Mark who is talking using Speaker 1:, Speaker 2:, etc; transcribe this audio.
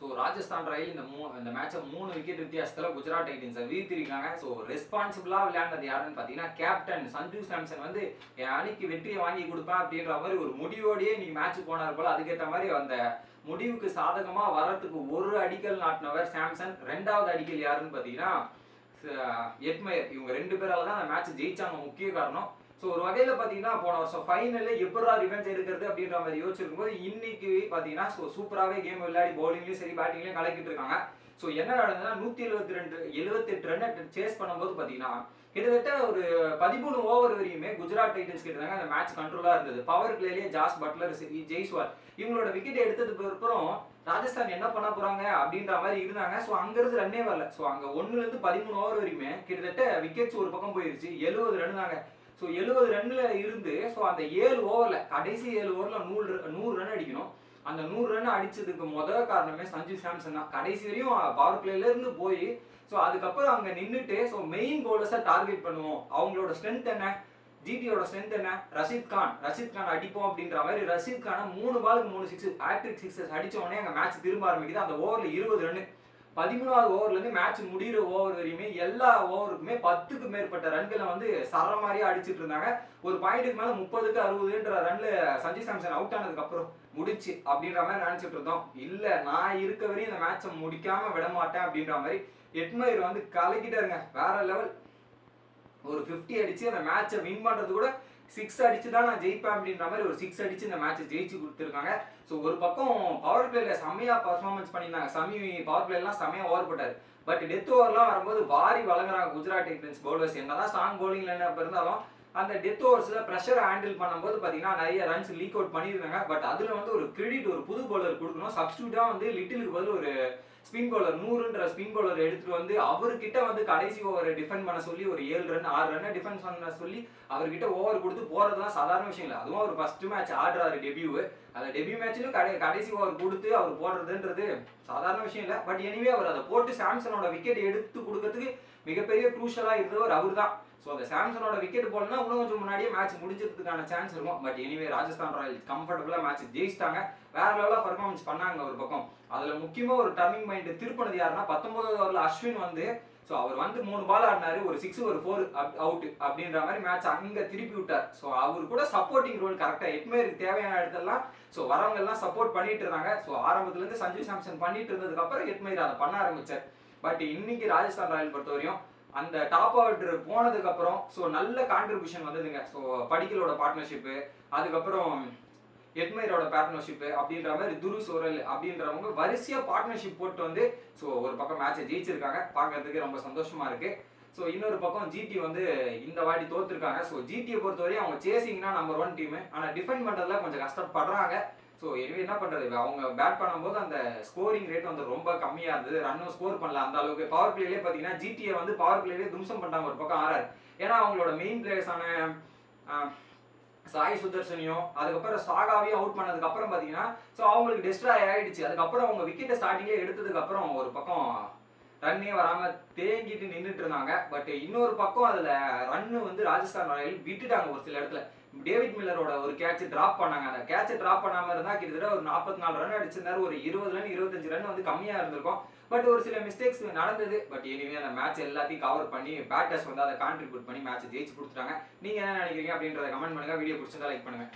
Speaker 1: So Rajasthan Royal இந்த மேட்சை 3 wicket வித்தியாசத்தில் குஜராத் டைட்டன்ஸை வீழ்த்திருக்காங்க. ஸோ ரெஸ்பான்சிபிளாக விளையாண்டது யாருன்னு பார்த்தீங்கன்னா கேப்டன் சஞ்சு சாம்சன் வந்து என் அணிக்கு வெற்றியை வாங்கி கொடுப்பேன் அப்படின்ற மாதிரி ஒரு முடிவோடையே நீ மேட்ச் போனார் போல. அதுக்கேற்ற மாதிரி அந்த முடிவுக்கு சாதகமாக வரத்துக்கு ஒரு அடிக்கல் நாட்டினவர் சாம்சன். 2வது அடிக்கல் யாருன்னு பார்த்தீங்கன்னா எட்மயர். இவங்க 2 பேரால தான் அந்த மேட்ச் ஜெயிச்சாங்க முக்கிய காரணம். ஸோ ஒரு வகையில் பார்த்தீங்கன்னா போன வருஷம் ஃபைனலில் எப்படா ரிவெஞ்ச் எடுக்கிறது அப்படின்ற மாதிரி யோசிச்சிருக்கும் போது இன்னைக்கு பார்த்தீங்கன்னா சூப்பராகவே கேம் விளையாடி பவுலிங்லையும் சரி பேட்டிங்லையும் கலக்கிட்டு இருக்காங்க. ஸோ என்ன நடந்ததுன்னா 178 ரன்னை சேஸ் பண்ணும்போது பார்த்தீங்கன்னா கிட்டத்தட்ட ஒரு 13 ஓவர் வரையுமே குஜராத் டைட்டன்ஸ் கிட்ட அந்த மேட்ச் கண்ட்ரோலாக இருந்தது. பவர் பிளேலேயே ஜாஸ் பட்லர், ஜெய்ஸ்வால் இவங்களோட விக்கெட் எடுத்ததுக்கு அப்புறம் ராஜஸ்தான் என்ன பண்ண போறாங்க அப்படின்ற மாதிரி இருந்தாங்க. ஸோ அங்கிருந்து ரன்னே வரல. ஸோ அங்கே 1லேருந்து 13 ஓவர் வரையுமே கிட்டத்தட்ட விக்கெட்ஸ் ஒரு பக்கம் போயிருச்சு. 70 ரன் தாங்க. ஸோ 70 ரன்ல இருந்து ஸோ அந்த 7 ஓவரில் கடைசி 7 ஓவரில் 100 ரன் அடிக்கணும். அந்த 100 ரன் அடிச்சதுக்கு முதல் காரணமே சஞ்சு சாம்சன் தான். கடைசி வரையும் பவர் பிளேல இருந்து போய் ஸோ அதுக்கப்புறம் அங்கே நின்றுட்டு ஸோ மெயின் பவுலர்ஸை டார்கெட் பண்ணுவோம். அவங்களோட ஸ்ட்ரென்த் என்ன, ஜிடியோட ஸ்ட்ரென்த் என்ன, ரஷீத் கான் அடிப்போம் அப்படின்ற மாதிரி ரஷீத் கானை 3 பாலுக்கு 3 சிக்ஸ் ஹேட்ரிக் சிக்ஸஸ் அடிச்ச உடனே அங்கே மேட்ச் திரும்ப ஆரம்பிக்குது. அந்த ஓவரில் 20 ரன். 13வது ஓவர்லேருந்து மேட்ச் முடிகிற ஓவர் வரையுமே எல்லா ஓவருக்குமே 10க்கு மேற்பட்ட ரன்களை வந்து சர மாதிரியா அடிச்சுட்டு இருந்தாங்க. ஒரு பாயிண்ட்டுக்கு மேலே 30க்கு 60ன்ற ரன்ல சஞ்சு சாம்சன் அவுட் ஆனதுக்கு அப்புறம் முடிச்சு அப்படின்ற மாதிரி நினைச்சிட்டு இருந்தோம். இல்லை நான் இருக்க வரையும் இந்த மேட்சை முடிக்காம விட மாட்டேன் அப்படின்ற மாதிரி எட்மயர் வந்து கலக்கிட்டாருங்க. வேற லெவல். ஒரு 50 அடிச்சு அந்த மேட்சை வின் பண்றது கூட 6 அடிச்சு தான் நான் ஜெயிப்பேன் அப்படின்ற மாதிரி ஒரு 6 அடிச்சு இந்த மேட்சை ஜெயிச்சு கொடுத்துருக்காங்க. ஸோ ஒரு பக்கம் பவர் பிளேல செம்மையா பர்ஃபார்மன்ஸ் பண்ணியிருந்தாங்க. பவர் பிளேலாம் செம்மையா ஓவர் போட்டாரு. பட் டெத் ஓவர்லாம் வரும்போது வாரி வழங்குறாங்க குஜராத் டைட்டன்ஸ் பவுலர்ஸ். என்னதான் ஸ்ட்ராங் பவுலிங்ல என்ன இருந்தாலும் அந்த டெத் ஓவர்ஸ்ல ப்ரெஷரை ஹேண்டில் பண்ணும்போது பார்த்தீங்கன்னா நிறைய ரன்ஸ் லீக் அவுட் பண்ணியிருந்தாங்க. பட் அதுல வந்து ஒரு கிரெடிட் ஒரு புது பவுலர் கொடுக்கணும். சப்ஸ்டியூட்டா வந்து லிட்டிலுக்கு பதில் ஒரு ஸ்பின் பவுலர் 100ன்ற ஸ்பின் பவுலர் எடுத்துட்டு வந்து அவர்கிட்ட வந்து கடைசி ஓவரை டிஃபெண்ட் பண்ண சொல்லி ஒரு 7 ரன் 6 ரன்னை டிஃபென்ஸ் பண்ண சொல்லி அவர்கிட்ட ஓவர் கொடுத்து போறதுலாம் சாதாரண விஷயம் இல்லை. அதுவும் அவர் ஃபர்ஸ்ட் மேட்ச் ஆடுறாரு டெபியூ. அந்த டெபியூ மேட்ச்லயும் கடைசி ஓவர் கொடுத்து அவர் போடுறதுன்றது சாதாரண விஷயம் இல்லை. பட் எனிவே அவர் அதை போட்டு சாம்சனோட விக்கெட் எடுத்து கொடுக்கறதுக்கு மிகப்பெரிய க்ரூஷலா இருந்தவர் அவர் தான். ஸோ அந்த சாம்சனோட விக்கெட் போலனா இன்னும் கொஞ்சம் முன்னாடியே மேட்ச் முடிஞ்சதுக்கான சான்ஸ் இருக்கும். பட் எனிவே ராஜஸ்தான் ராயல்ஸ் கம்ஃபர்டபுளா மேட்ச் ஜெயிச்சிட்டாங்க. வேற லெவலா பர்ஃபார்மன்ஸ் பண்ணாங்க ஒரு பக்கம். அதுல முக்கியமா ஒரு டர்னிங் பாயிண்ட் திருப்பினது யாருன்னா 19வது ஓவர்ல அஸ்வின் வந்து ஸோ அவர் வந்து 3 பால் ஆடினாரு. ஒரு 6 ஒரு 4 அவுட் அப்படின்ற மாதிரி மேட்ச் அங்க திருப்பி விட்டார். ஸோ அவர் கூட சப்போர்ட்டிங் ரோல் கரெக்டா எட்மயருக்கு தேவையான இடத்தெல்லாம் ஸோ வரவங்க எல்லாம் சப்போர்ட் பண்ணிட்டு இருந்தாங்க. ஸோ ஆரம்பத்துல இருந்து சஞ்சு சாம்சன் பண்ணிட்டு இருந்ததுக்கு அப்புறம் எட்மயர் அதை பண்ண ஆரம்பிச்சார். பட் இன்னைக்கு ராஜஸ்தான் ராயல் பொறுத்த வரையும் அந்த டாப் ஆர்டர் போனதுக்கு அப்புறம் ஸோ நல்ல கான்ட்ரிபியூஷன் வந்ததுங்க. ஸோ படிக்கலோட பார்ட்னர்ஷிப்பு, அதுக்கப்புறம் எட்மயரோட பார்ட்னர்ஷிப் அப்படின்ற மாதிரி துரு சோரல் அப்படின்றவங்க வரிசையா பார்ட்னர்ஷிப் போட்டு வந்து ஸோ ஒரு பக்கம் மேட்சை ஜெயிச்சிருக்காங்க. பார்க்கறதுக்கு ரொம்ப சந்தோஷமா இருக்கு. ஸோ இன்னொரு பக்கம் ஜிடி வந்து இந்த வாட்டி தோத்துருக்காங்க. ஸோ ஜிடியை பொறுத்தவரையும் அவங்க சேசிங்னா நம்பர் 1 டீம். ஆனால் டிஃபெண்ட் பண்றதுல கொஞ்சம் கஷ்டப்படுறாங்க. ஸோ எனவே என்ன பண்றது, அவங்க பேட் பண்ணும்போது அந்த ஸ்கோரிங் ரேட் வந்து ரொம்ப கம்மியா இருந்தது. ரன்னும் ஸ்கோர் பண்ணல அந்த அளவுக்கு. பவர் பிளேலே பார்த்தீங்கன்னா ஜிடியை வந்து பவர் பிளேலே தும்சம் பண்ணாங்க ஒரு பக்கம் ஆறாரு. ஏன்னா அவங்களோட மெயின் பிளேயர்ஸான சாய் சுதர்சனையும் அதுக்கப்புறம் சாகாவையும் அவுட் பண்ணதுக்கு அப்புறம் பார்த்தீங்கன்னா ஸோ அவங்களுக்கு டெஸ்ட்ராய் ஆயிடுச்சு. அதுக்கப்புறம் அவங்க விக்கெட்டை ஸ்டார்டிங்லேயே எடுத்ததுக்கு அப்புறம் ஒரு பக்கம் ரன்னே வராமல் தேங்கிட்டு நின்றுட்டு இருந்தாங்க. பட் இன்னொரு பக்கம் அதில் ரன்னு வந்து ராஜஸ்தான் ராயல் விட்டுட்டாங்க ஒரு சில இடத்துல. டேவிட் மில்லரோட ஒரு கேட்ச் டிராப் பண்ணாங்க. அந்த கேட்சை டிராப் பண்ணாமல் இருந்தால் கிட்டத்தட்ட ஒரு 44 ரன் அடிச்சிருந்தாரு. ஒரு 20 ரன் 25 ரன் வந்து கம்மியாக இருந்திருக்கும். பட் ஒரு சில மிஸ்டேக்ஸ் நடந்தது. பட் எனிவே அந்த மேட்ச் எல்லாத்தையும் கவர் பண்ணி பேட்டர்ஸ் வந்து அதை கான்ட்ரிபியூட் பண்ணி மேட்ச் ஜெயிச்சு கொடுத்துட்டாங்க. நீங்கள் என்ன நினைக்கிறீங்க அப்படின்றத கமெண்ட் பண்ணுங்க. வீடியோ பிடிச்சிருந்தா லைக் பண்ணுங்க.